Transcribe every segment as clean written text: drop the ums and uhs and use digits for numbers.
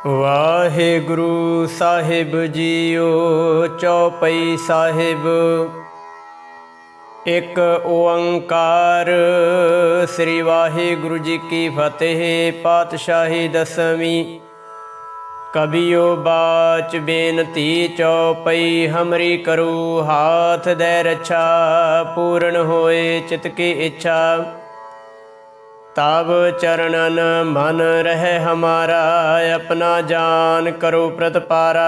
ਵਾਹਿਗੁਰੂ ਸਾਹਿਬ JIO. ਚੌਪਈ ਸਾਹਿਬ। ਇੱਕ ਓੰਕਾਰ। ਸ੍ਰੀ ਵਾਹਿਗੁਰੂ ਜੀ ਕੀ ਫਤਿਹ। ਪਾਤਸ਼ਾਹੀ ਦਸਵੀਂ। ਕਬੀਓ ਬਾਚ ਬੇਨਤੀ ਚੌਪਈ। ਹਮਰੀ ਕਰੂ ਹਾਥ ਦੈ ਰੱਛਾ। ਪੂਰਨ ਹੋਏ ਚਿਤ ਕੀ ਇੱਛਾ। तब चरणन मन रहे हमारा। अपना जान करो प्रतिपारा।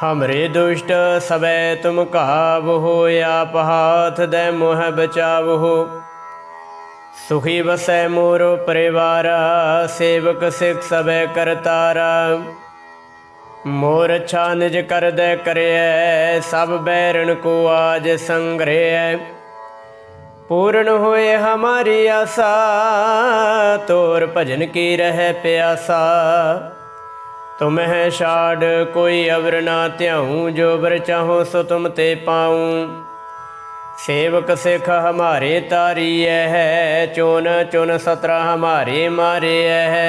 हमरे दुष्ट सबे तुम कहावहो। आप हाथ दे मोह बचावहो। सुखी बसै मोरो परिवारा। सेवक सिख सबे करतारा। मोर अच्छा निज कर दे करे। सब बैरन को आज संग्रह। पूर्ण होए हमारी आशा। तोर भजन की रह प्यासा। तुम्हें छाड़ कोई अवर ना त्याऊँ। जो बर चाहो सो तुम ते पाऊँ। सेवक सिख हमारे तारिय है। चुन चुन सतरा हमारे मारे है।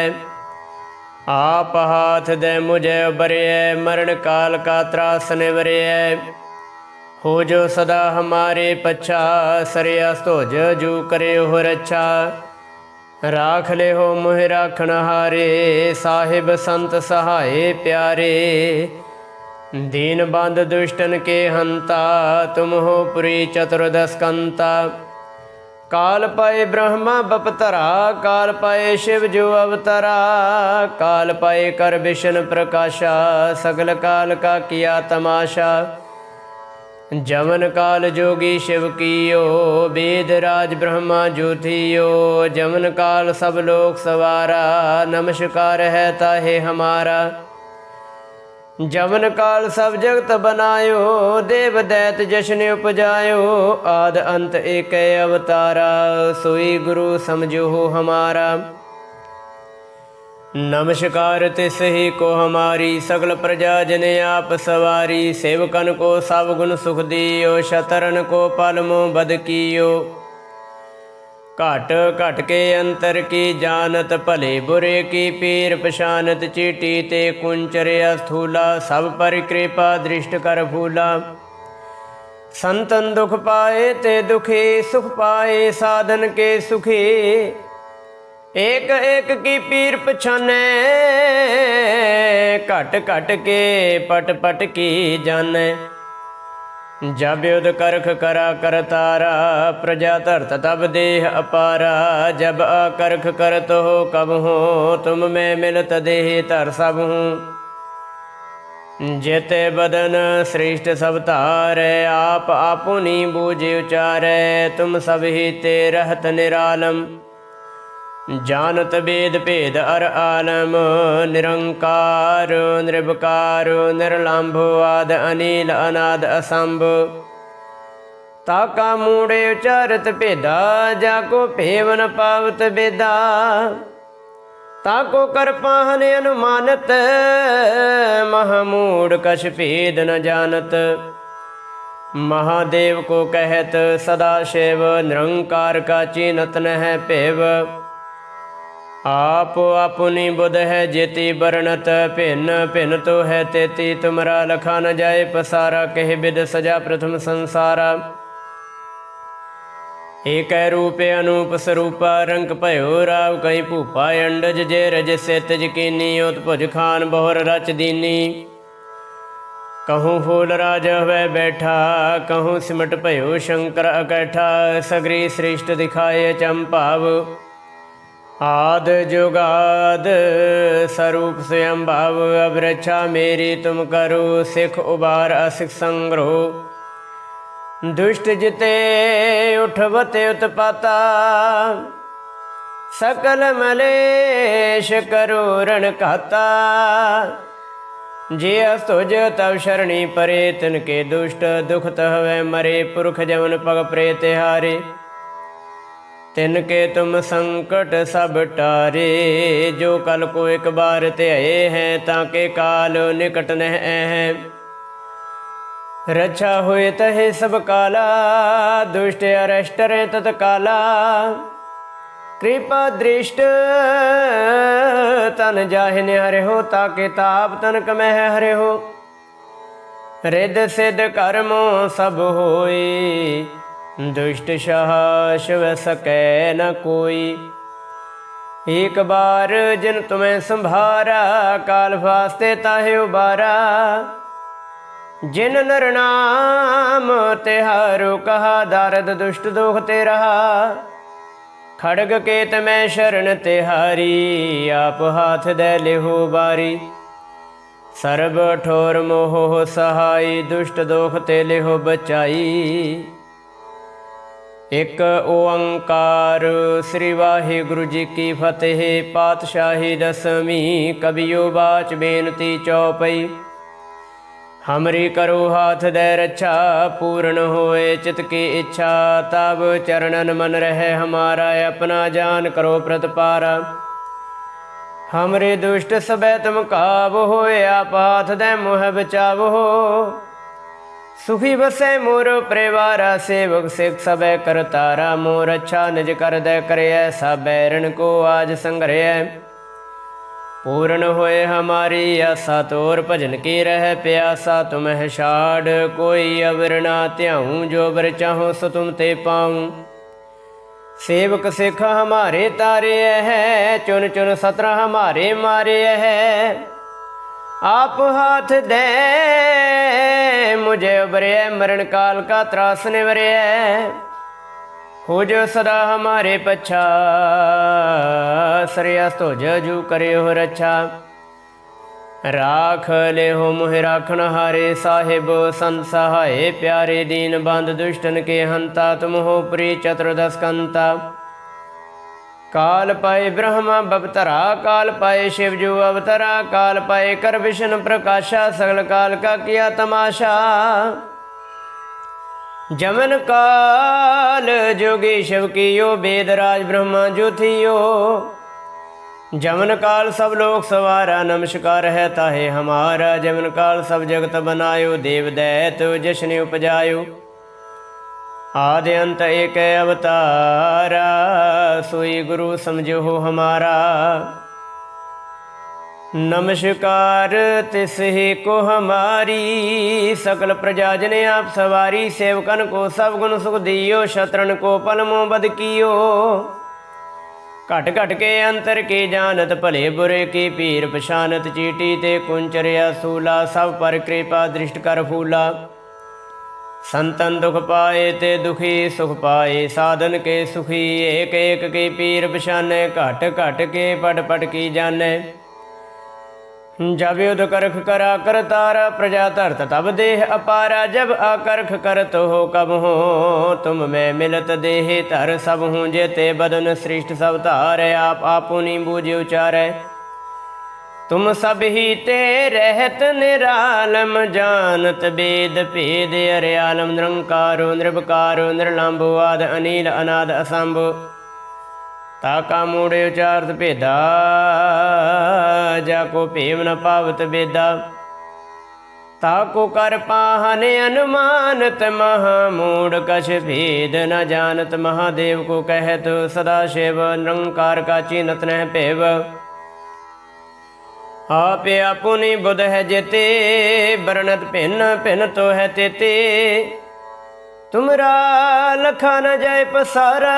आप हाथ दे मुझे उबरे। मरण काल का त्रास निवरे। हो जो सदा हमारे पच्छा। सरया स्तोज जू करे हो रच्छा। राख ले हो मोह राखण हारे। साहिब संत सहाय प्यारे। दीन बंद दुष्टन के हंता। तुम हो पुरी चतुर्दश कंता। काल पाए ब्रह्मा बपतरा। काल पाए शिव जो अवतरा। काल पाए कर विष्णु प्रकाशा। सगल काल का किया तमाशा। जमन काल जोगी शिव कियो। वेद राज ब्रह्मा ज्योतियो। जमन काल सब लोक सवारा। नमस्कार है ताहे हमारा। जमन काल सब जगत बनायो। देव दैत जशन उपजायो। आद अंत एक अवतारा। सोई गुरु समझो हो हमारा। नमस्कार तिस ही को हमारी। सकल प्रजा जने आप सवारी। सेवकन को सब गुण सुख दियो। शतरन को पल मोह बद कियो। घट घट के अंतर की जानत। भले बुरे की पीर पछानत। चीटी ते कुंचर्या स्थूला। सब पर कृपा दृष्ट कर फूला। संतन दुख पाए ते दुखी। सुख पाए साधन के सुखी। एक एक की पीर पछाने। घट घट के पट पट की जाने। जब युद्ध करख करा करतारा। प्रजा धरत तब देह अपारा। जब अकरख करत हो कब हो। तुम में मिलत देह धर सब हूँ। जेते बदन श्रेष्ठ सब तारे। आप आपुनी बूझ उचारे। तुम सब ही ते रहत निरालम। जानत वेद भेद अर आलम। निरंकार निर्विकार निर्लंभ। आद अनिल अनाद असंभ। ताका मूड़े उचारत भेदा। जाको भेवन पावत बेदा। ताको कर पाहन अनुमानत। महामूढ़ कछ भेद न जानत। महादेव को कहत सदा शिव। निरंकार का चीनत न है पेव। आप अपनी बुध है जेती बरनत। भिन्न भिन्न तो है तेती। तुमरा लखा न जाए पसारा। कह बिद सजा प्रथम संसारा। एक रूपे अनूप स्वरूपा। रंग भयो राव कई भूपा। अंडज जे रज से तज कीनी। उत्भुज खान बहुर रच दीनी। कहूँ फूल राज वह बैठा। कहूँ सिमट भयो शंकर अकैठा। सगरी श्रेष्ठ दिखाए चंपाव। आद जुगाद स्वरूप स्वयं भाव। अब रक्षा मेरी तुम करो। सिख उबार असिख संग्रह। दुष्ट जिते उठवते उत्पाता। सकल मलेश करो रण खाता। जे अस्तुज तब शरणी परे। तिनके दुष्ट दुख तहवे मरे। पुरख जमन पग प्रेत हारे। तिनके तुम संकट सब टारे। जो कल को एक बार त्याए हैं। ताके काल निकट नह है। रक्षा हुए तहे सब काला। दुष्ट अरेष्ट रे तत्काला। कृपा दृष्ट तन जाहिन हरे हो, ताके ताप तनक मह हरे हो। रिद सिद्ध कर्मो सब होई, दुष्ट सह शिव सकै न कोई। एक बार जिन तुम्हें संभारा, काल फास्ते ताहे उबारा। जिन नर नाम तिहारो कहा, दारद दुष्ट दोख ते रहा। खड़ग केत मैं शरण तिहारी, आप हाथ दे लेहो बारी। सर्ब ठोर मोह सहाई, दुष्ट दोख ते लेहो बचाई। एक ओंकार श्री वाहिगुरु जी की फतेह। पातशाही दसवीं कबियो बाच बेनती चौपई। हमरी करो हाथ दे रक्षा, पूर्ण होए चित की इच्छा। तब चरणन मन रहे हमारा, अपना जान करो प्रतिपारा। हमरे दुष्ट सबे तुम काबो, होए आप हाथ दे मोह बचावो। सुखी बसे मोर परिवारा, सेवक सिख सबे करतारा। मोर अच्छा निज कर दे करे, ऐसा बैरन को आज संग्रह। पूर्ण होए हमारी आशा, तोर भजन की रह प्यासा। तुम्हें छाड़ कोई अवर ना त्याऊँ, जो बर चाहो सो तुम ते पाऊँ। सेवक सिख हमारे तारे है, चुन चुन सत्र हमारे मारे है। आप हाथ दे मुझे उबरे, मरण काल का त्रास निवरे। हो जो सदा हमारे पच्छा, श्रेयस तो जजू करे हो रक्षा। राख ले हो मोहि राखन हारे, साहिब संत सहाय प्यारे। दीन बंद दुष्टन के हंता, तुम हो प्री चतुर्दशकंता। काल पाए ब्रह्मा बवतरा, काल पाए शिवजू अवतरा। काल पाए कर विष्णु प्रकाशा, सकल काल का किया तमाशा। जमन काल जोगी शिव कियो, वेदराज ब्रह्मा ज्योतियो। जमन काल सब लोक सवारा, नमस्कार है ताहे हमारा। जमन काल सब जगत बनायो, देव दैत जश्न उपजायो। आदि अंत एक अवतारा, सोई गुरु समझो हो हमारा। नमस्कार तिसहि को हमारी, सकल प्रजा जने आप सवारी। सेवकन को सब गुण सुख दियो, शत्रन को पल मोह बद कियो। घट घट के अंतर की जानत, भले बुरे की पीर पछानत। चीटी ते कुंचरिया सूला, सब पर कृपा दृष्ट कर फूला। संतन दुख पाए ते दुखी सुख पाए, साधन के सुखी। एक एक की पीर पछाने, घट घट के पट पट की जाने। जब युद्ध करख करा कर तारा, प्रजा धरत तब देह अपारा। जब आकर्ख करत हो कब हो, तुम में मिलत देह धर। सब हूँ जेते बदन सृष्ट सब तारे, आप आपुनी बूझ उचारे। तुम सब ही ते रहत निरालम, जानत वेद भेद। अरे आलम निरंकारो निर्विकारो, निर्लंबो आद अनिल अनाद असंभो। ताका मूढ़े उचारत भेदा, जाको भेम न पावत बेदा। ताको कर पाहने अनुमानत, महामूढ़ कछ भेद न जानत। महादेव को कहत सदा शिव, निरंकार का चीनत न पेव। आपे आपुनी बुध है जेते, बरनत भिन्न भिन्न तो है तेते। तुमरा लखा न जाय पसारा,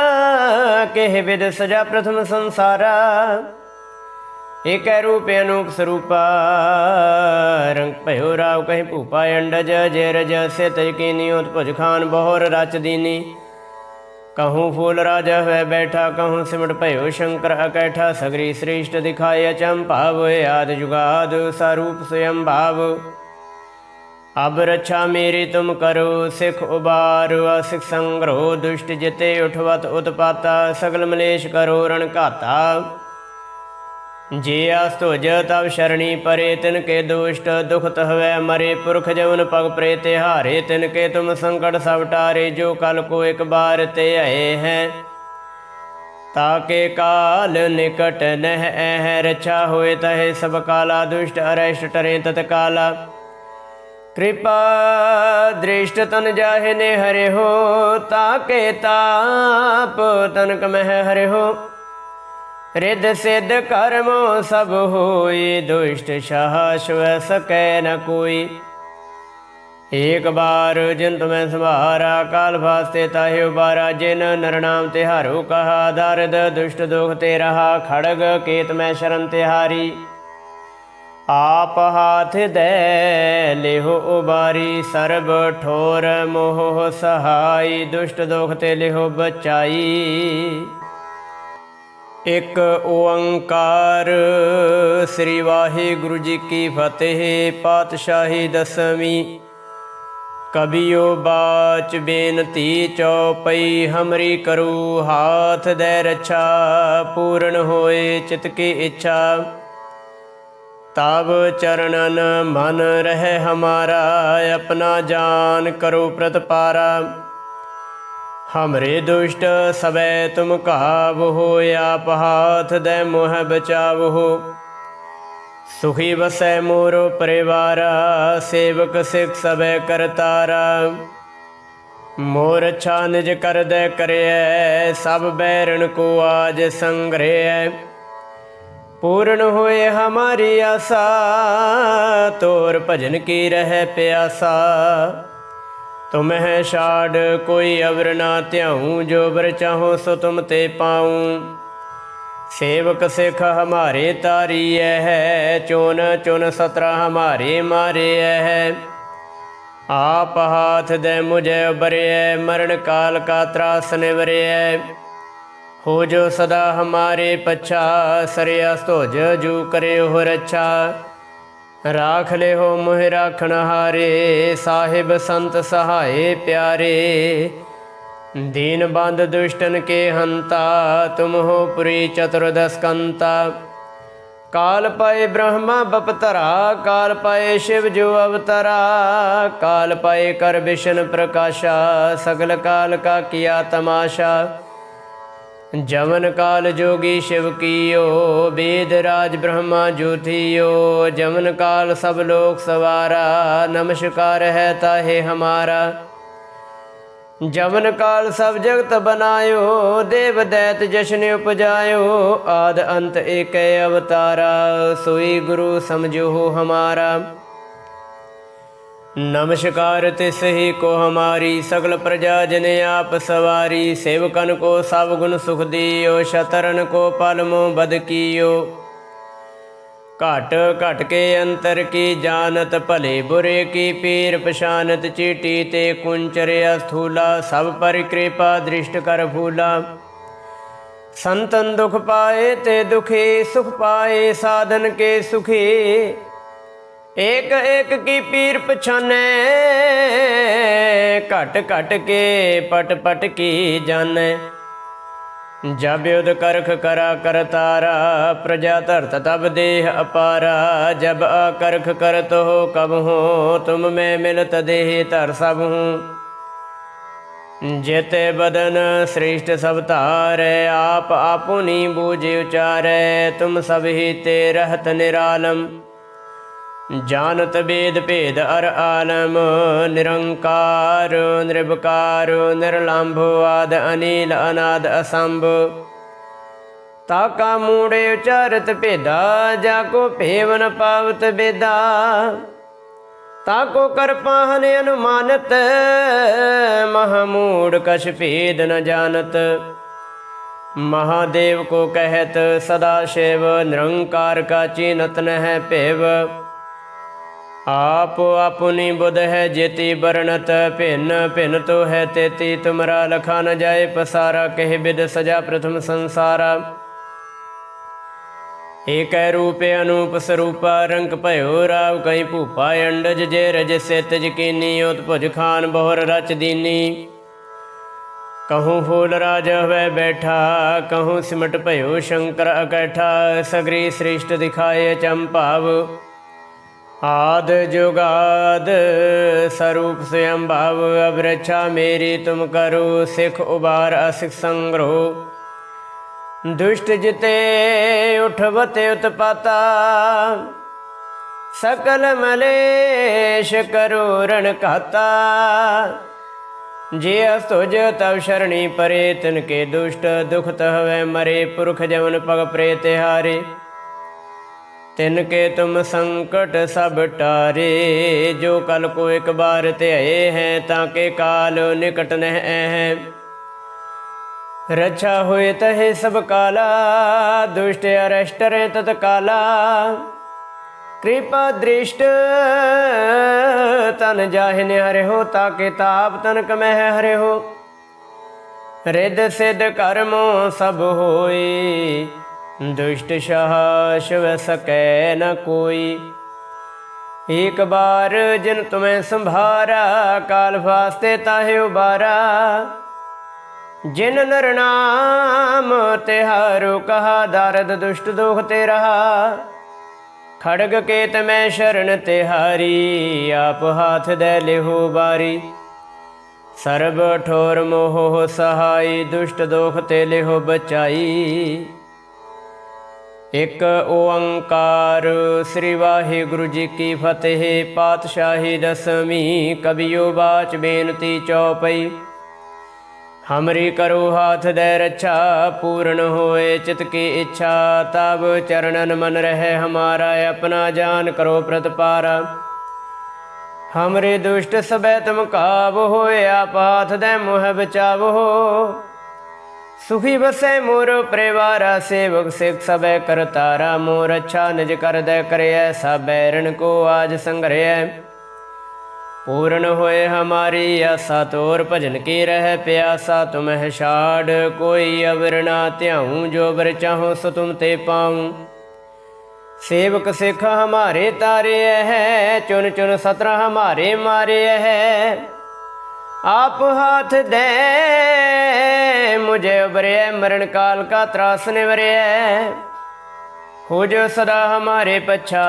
केह विद सजा प्रथम संसारा। एक रूप अनूप स्वरूपा, रंग भयो राव कहीं भूपा। अंडज जय रज से तज कीनी, उत्पुज खान बहोर रच दीनी। कहूँ फूल राजा है बैठा, कहूँ सिमट भयो शंकर अकैठा। सगरी श्रेष्ठ दिखाए अचंभाव, आदि जुगाद स्वरूप स्वयं भाव। अब रक्षा मेरी तुम करो, सिख उबारो असिख संग्रहो। दुष्ट जिते उठवत उत्पाता, सगल मलेश करो रण घाता। जे आस्तुज तब शरणी परे, तिनके दुष्ट दुखत हवै मरे। पुरख जवन पग प्रेते हारे, तिनके तुम संकट सब टारे। जो कल को एक बार ते आए हैं, ताके काल निकट नह है। रक्षा होए तहे सब काला, दुष्ट अरेष्ट टरे तत्काला। कृपा दृष्ट तन जाहे ने हरे हो, ताके ताप तनक मह हरे हो। रिद सिद्ध कर्मो सब होई, दुष्ट सहस्व सकै न कोई। एक बार जिन तुम्हें संभारा, काल फास्ते ताहि उबारा। जिन नर नाम तिहारो कहा, दारिद दुष्ट दुख ते रहा। खड़ग केत में शरण तिहारी, आप हाथ दे लिहो उबारी। सर्ब ठोर मोह सहाई, दुष्ट दुख ते लिहो बचाई। एक ओंकार। श्री वाहिगुरु जी की फतेह। पातशाही दसवीं। कबियो बाच बेनती चौपई, हमरी करू हाथ दे रक्षा। पूर्ण होए चित की इच्छा, तब चरणन मन रहे हमारा। अपना जान करो प्रतपारा, हमरे दुष्ट सबे तुम काबहो। आप हाथ दे मोह बचावहो, सुखी बसै मोरो परिवारा। सेवक सिख सबे करतारा, मोर अच्छा निज कर दे करे। सब बैरन को आज संग्रह, पूर्ण होए हमारी आशा। तोर भजन की रह प्यासा, तुम्हें छाड़ कोई अवर ना त्याऊँ। जो बर चाहो सो तुम ते पाऊँ। सेवक सिख हमारे तारी है, चुन चुन सतरा हमारे मारे है। आप हाथ दे मुझे उबरे, मरण काल का त्रास निवरे। हो जो सदा हमारे पच्छा, सरयास तोज जू करे हो रक्षा। राख ले हो मोह राखण हारे, साहिब संत सहाय प्यारे। दीन बंद दुष्टन के हंता, तुम हो पुरी चतुर्दश कंता। काल पाए ब्रह्मा बपतरा, काल पाए शिव जो अवतरा। काल पाए कर विष्णु प्रकाशा, सगल काल का किया तमाशा। जवन काल जोगी शिव कियो, वेद राज ब्रह्मा ज्योतियो। जवन काल सब लोक सवारा, नमस्कार है ताहे हमारा। जवन काल सब जगत बनायो, देव दैत जशन उपजायो। आद अंत एक अवतारा, सोई गुरु समझो हो हमारा। नमस्कार तिस ही को हमारी, सकल प्रजा जने आप सवारी। सेवकन को सब गुण सुख दियो, शतरन को पल मोह बद कियो। घट घट के अंतर की जानत, भले बुरे की पीर पछानत। चीटी ते कुंचर स्थूला, सब पर कृपा दृष्ट कर फूला। संतन दुख पाए ते दुखी, सुख पाए साधन के सुखी। एक एक की पीर पछाने, घट घट के पट पट की जाने। जब युद्ध करख करा करतारा, प्रजा धरत तब देह अपारा। जब अकरख करत हो कब हो, तुम में मिलत देह धर सब हूँ। जेते बदन श्रेष्ठ सब तारे, आप आपुनी बूझ उचारे। तुम सब ही ते रहत निरालम, जानत वेद भेद अर आलम। निरंकार निर्विकार निर्लंभ, आद अनिल अनाद असंभ। ताका मूढ़े उचारत भेदा, जाको भेवन पावत बेदा। ताको कर पाहन अनुमानत, महामूढ़ कछ भेद न जानत। महादेव को कहत सदा शिव, निरंकार का चीनत न है पेव। आप अपनी बुध है जेती बरनत, भिन्न भिन्न तो है तेती। तुमरा लखा न जाए पसारा, कह बिद सजा प्रथम संसारा। एक रूपे अनूप स्वरूपा, रंग भयो राव कहीं भूपा। अंडज जे रज से तज कीनी, उत्भुज खान बहुर रच दीनी। कहूँ फूल राज वह बैठा, कहूँ सिमट भयो शंकर अकैठा। सगरी श्रेष्ठ दिखाए चंपाव, आद जुगाद स्वरूप स्वयं भाव। अब रक्षा मेरी तुम करो, सिख उबार असिख संग्रहो। दुष्ट जिते उठवते उत्पाता, सकल मलेश करो रण खाता। जे अस्तुज तब शरणी परे, तिनके दुष्ट दुखत हवै मरे। पुरख जमन पग प्रेत हारे, तिनके तुम संकट सब टारे। जो कल को एक बार त्याए हैं, ताके काल निकट नह हैं। रक्षा हुए तहे सब काला, दुष्ट अरेष्ट रे तत्काला। कृपा दृष्ट तन जाहिन हरे हो, ताके ताप तनक मह हरे हो। रिद सिद्ध कर्मो सब होई, दुष्ट सह शिव सकै न कोई। एक बार जिन तुम्हें संभारा, काल फास्ते ताहे उबारा। जिन नर नाम तिहारो कहा, दारद दुष्ट दोख ते रहा। खड़ग केत में शरण तिहारी, आप हाथ दे लेहो बारी। सर्ब ठोर मोह सहाय, दुष्ट दोख ते लेहो बचाई। एक ओंकार श्री वाहिगुरु जी की फतेह। पातशाही दसवीं कबियो बाच बेनती चौपई। हमरी करो हाथ दे रक्षा, पूर्ण होए चित की इच्छा। तब चरणन मन रहे हमारा, अपना जान करो प्रतपारा। हमरे दुष्ट सबे तुम काब होए, आप हाथ दे मोह बचाव हो। सुखी बसे मोर परिवारा, सेवक सिख सबे करतारा। मोर अच्छा निज कर दे करे, ऐसा बैरन को आज संग्रह। पूर्ण होए हमारी आशा, तोर भजन की रह प्यासा। तुम्हें छाड़ कोई अवर ना त्याऊँ, जो बर चाहो सो तुम ते पाऊँ। सेवक सिख हमारे तारे है, चुन चुन सत्रह हमारे मारे है। आप हाथ दे मुझे उबरे, मरण काल का त्रास निवरे। हो जो सदा हमारे पच्छा,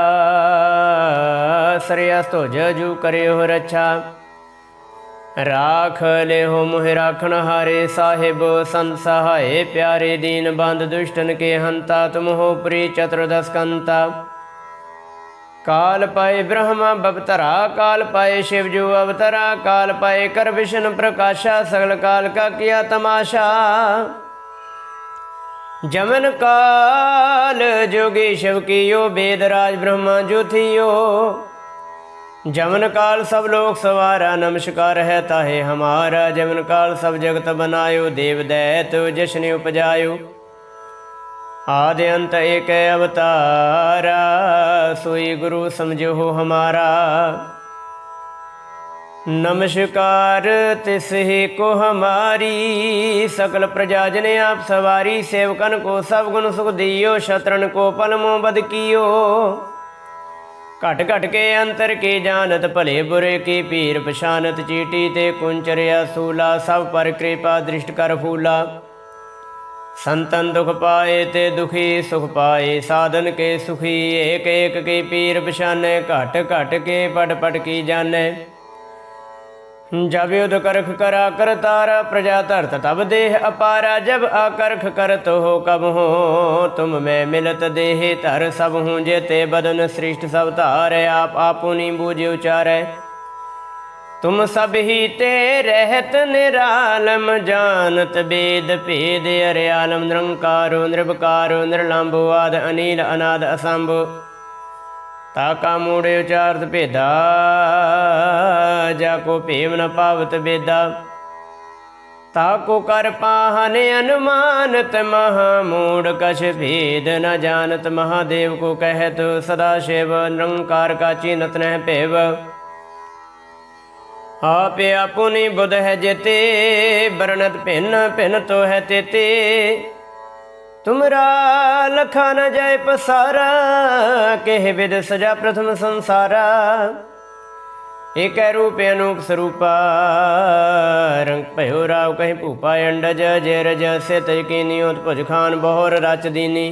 श्रेयस तो जजू करे हो रक्षा। राख ले हो मुहे राखण हारे, साहिब संत सहाय प्यारे। दीन बंद दुष्टन के हंता, तुम हो प्री चतुर्दश कंता। काल पाए ब्रह्मा बवतरा, काल पाए शिवजू अवतरा। काल पाए कर विष्णु प्रकाशा, सगल काल का किया तमाशा। जमन काल जोगी शिव कियो, वेद राज ब्रह्मा ज्योतियो। जमन काल सब लोक सवारा, नमस्कार है ताहे हमारा। जमन काल सब जगत बनायो, देव दैत जश्न उपजायो। आदि अंत एक अवतारा, सोई गुरु समझो हो हमारा। नमस्कार तिसहि को हमारी, सकल प्रजा जने आप सवारी। सेवकन को सब गुण सुख दियो, शत्रन को पल मोह बद कियो। घट घट के अंतर की जानत, भले बुरे की पीर पछानत। चीटी ते कुंचरिया सूला, सब पर कृपा दृष्ट कर फूला। संतन दुख पाए ते दुखी सुख पाए, साधन के सुखी। एक एक की पीर पछाने, घट घट के पट पट की जाने। जब युद्ध करख करा कर तारा, प्रजा धरत तब देह अपारा। जब आकर्ख करत हो कब हो, तुम में मिलत देह धर। सब हूँ जेते बदन सृष्ट सब तारे, आप आपुनी बूझ उचारे। तुम सब ही ते रहत निरालम, जानत वेद भेद। अरे आलम निरंकारो निर्विकारो, निर्लंबो आद अनिल अनाद असंभो। ताका मूढ़े उचारत भेदा, जाको भेम न पावत बेदा। ताको कर पाहने अनुमानत, महामूढ़ कछ भेद न जानत। महादेव को कहत सदा शिव, निरंकार का चिन्हत नह पेव। आपे आपुनी बुध है जेते, बरनत भिन्न भिन्न तो है तेते। तुमरा लखा न जाय पसारा, केह विद सजा प्रथम संसारा। एक रूप अनूप स्वरूपा, रंग भयो राव कहीं भूपा। अंडज जय रज से तज कीनी, उत्पुज खान बहोर रच दीनी।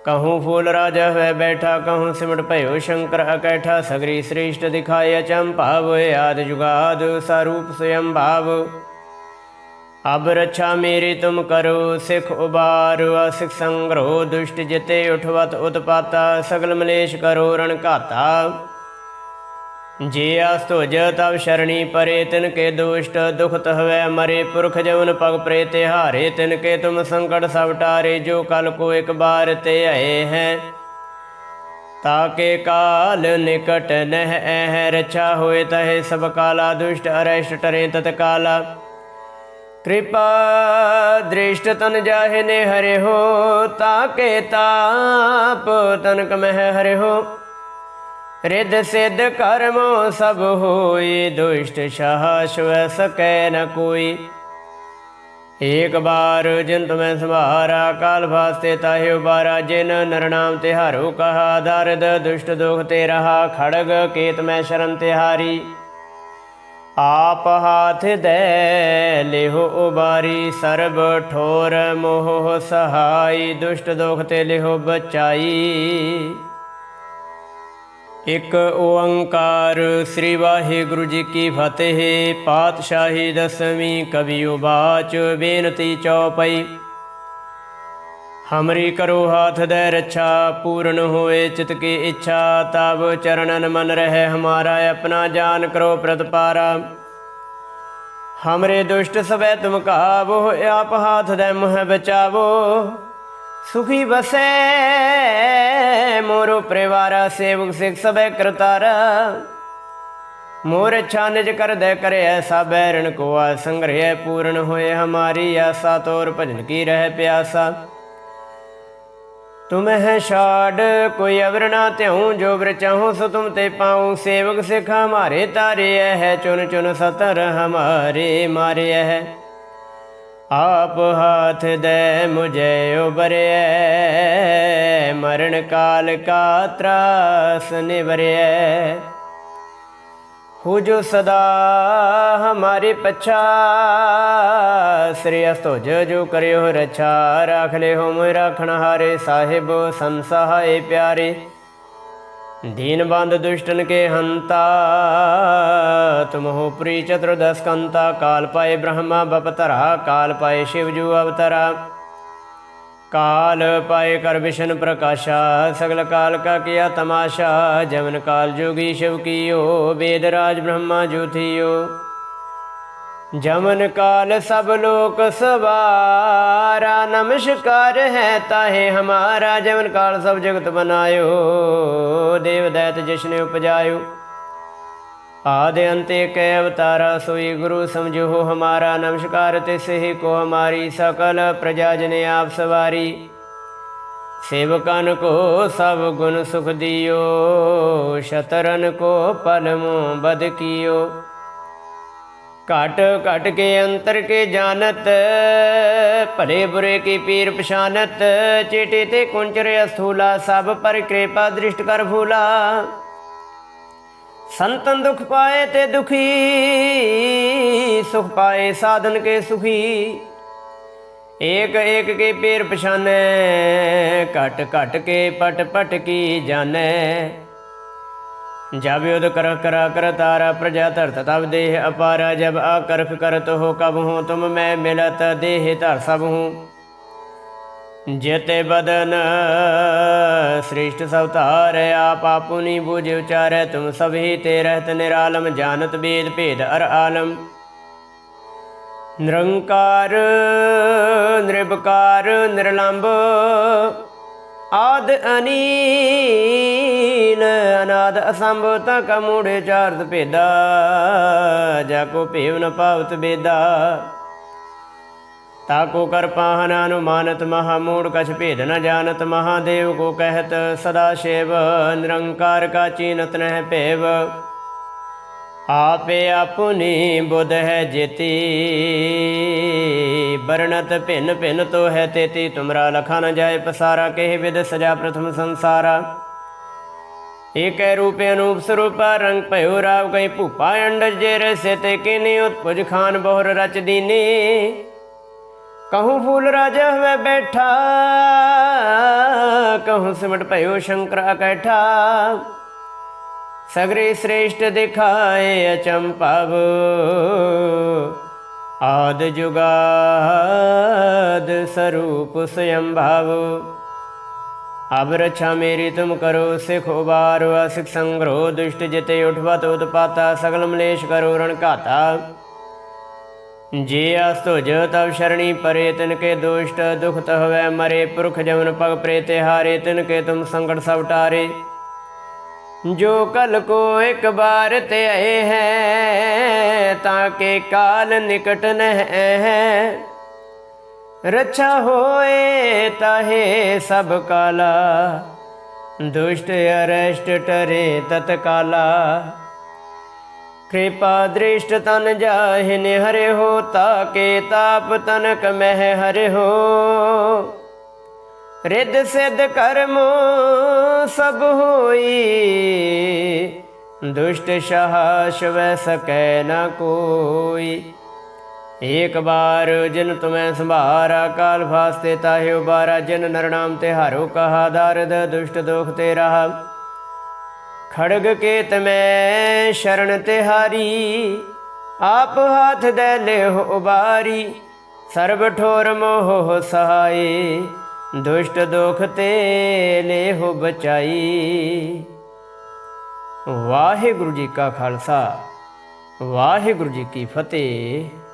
कहूँ फूल राजा है बैठा, कहूँ सिमट भयो शंकर अकैठा। सगरी श्रेष्ठ दिखाए अचंभाव, आदि जुगाद स्वरूप स्वयं भाव। अब रक्षा मेरी तुम करो, सिख उबारो असिख संग्रहो। दुष्ट जिते उठवत उत्पाता, सगल मलेश करो रण घाता। जे अस्तुज तब शरणी परे तिनके दुष्ट दुखत हवै मरे पुरख जवन पग प्रे तिहारे तिनके तुम संकट सब टारे जो कल को एक बार ते आए हैं ताके काल निकट नह ऐह रक्षा होए तहे सब काला दुष्ट अरेष्ट टरे तत्काला कृपा दृष्ट तन जाहे ने हरे हो ताके ताप तनक मह हरे हो रिद्ध सिद्ध कर्मो सब होई दुष्ट शाह स्व सकै न कोई एक बार जिन तुम्हें संभारा काल भास्ते ताहि उबारा जिन नरनाम तिहारो कहा दारद दुष्ट दुख ते रहा खड़ग केत में शरण तिहारी आप हाथ दे लिहो उबारी सर्ब ठोर मोह सहाई दुष्ट दुख ते लिहो बचाई। एक ओंकार श्री वाहिगुरु जी की फतेह। पातशाही दसवीं कवियो बाच बेनती चौपई। हमरी करो हाथ दे रक्षा पूर्ण होए चित की इच्छा तब चरणन मन रहे हमारा अपना जान करो प्रतिपारा। हमरे दुष्ट सबे तुम काबो आप हाथ दे मुह बचावो सुखी बसे मोरो परिवारा सेवक सिख सब करतारा मोर इच्छा निज कर दे करे ऐसा बैरण को संग्रह पूर्ण होए हमारी आशा तोर भजन की रह प्यासा। तुम्हें छाड़ कोई अवर ना त्यों जो वर चाहूँ सो तुम ते पाऊँ सेवक सिख हमारे तारे है चुन चुन सतर हमारे मारे है आप हाथ दे मुझे उबरे मरण काल का त्रास निवरे हो जो सदा हमारे पच्छा श्री अस्तोज जो करे हो रक्षा राख ले हो मोह राखण हारे साहिब संसहाय प्यारे दीन बंद दुष्टन के हंता तुम हो प्री चतुर्दश कंता काल पाए ब्रह्मा बपतरा काल पाए शिवजू अवतरा काल पाए कर विष्णु प्रकाशा सगल काल का किया तमाशा जमन काल जोगी शिव कियो वेदराज ब्रह्मा जो थियो जमन काल सब लोक सवारा नमस्कार है ताहे हमारा जमन काल सब जगत बनायो देव दैत जिसने उपजायो आदि अंते कै अवतारा सोई गुरु समझो हो हमारा नमस्कार तिसे ही को हमारी सकल प्रजा जने आप सवारी सेवकन को सब गुण सुख दियो शतरन को पलमो बद कियो काट काट के अंतर के जानत भले बुरे की पीर पछानत चेटे ते कुंचरे अस्थूला सब पर कृपा दृष्ट कर भूला संतन दुख पाए ते दुखी सुख पाए साधन के सुखी एक एक के पीर पछाने कट कट के पट पट की जाने जब युद्ध कर करा कर तारा प्रजा धरत तब देह अपारा जब आकर्ष करत हो कब हूँ तुम मैं मिलत देह धर सब हूँ जेते बदन श्रेष्ठ सवतार आप आपुनी बूझ उचार तुम सभी ते रहत निरालम जानत वेद भेद अर आलम निरंकार निर्विकार निर्लंब आद अनील अनाद असंभवता का मूढ़े चार्थ भेदा जाको भेव न पावत बेदा ताको कर पाहन अनुमानत महामूढ़ कछ भेद न जानत महादेव को कहत सदा शिव निरंकार का चीनत न भेव आपे अपनी बुध है जेती बरनत भिन्न भिन्न तो है तेती तुमरा लखा न जाए पसारा कह विद सजा प्रथम संसारा एक रूप अनूप स्वरूपा रंग पयो राव कई भूपा अंडज जे रसे ते किने उत्पुज खान बहुर रच दीने कहूँ फूल राजा हुए बैठा कहूँ सिमट पयो शंकर अकैठा सगरे श्रेष्ठ दिखाए अचंपव आद जुगाद स्वरूप स्वयं भाव अब रक्षा मेरी तुम करो, सिख उबारो असिख संग्रहो, दुष्ट जिते उठवत उत्पाता, सकल मलेश करो रण घाता। जे अस्तुज तब शरणी परे, तिनके दुष्ट दुख तहवै मरे, पुरख जमन पग प्रेते हारे, तिनके तुम संकट सब टारे। जो कल को एक बार ते आए हैं, ताके काल निकट न है, रक्षा होए ताहे सब काला, दुष्ट अरेष्ट टरे तत्काला। कृपा दृष्ट तन जाहिन हरे हो, ताके ताप तनक मह हरे हो। रिद्ध सिद्ध कर्म सब होई, दुष्ट सहाश वै सकै न कोई। एक बार जिन तुम्हें संभारा, काल फास्ते ताहे उबारा, जिन नर नाम तिहारो कहा, दारद दुष्ट दोख ते रहा। खड़ग केत में शरण तिहारी, आप हाथ दे ले हो उबारी। सर्ब ठोर मोह सहाय, दुष्ट दोख ते ले हो बचाई। वाहिगुरु जी का खालसा, वाहिगुरु जी की फतेह।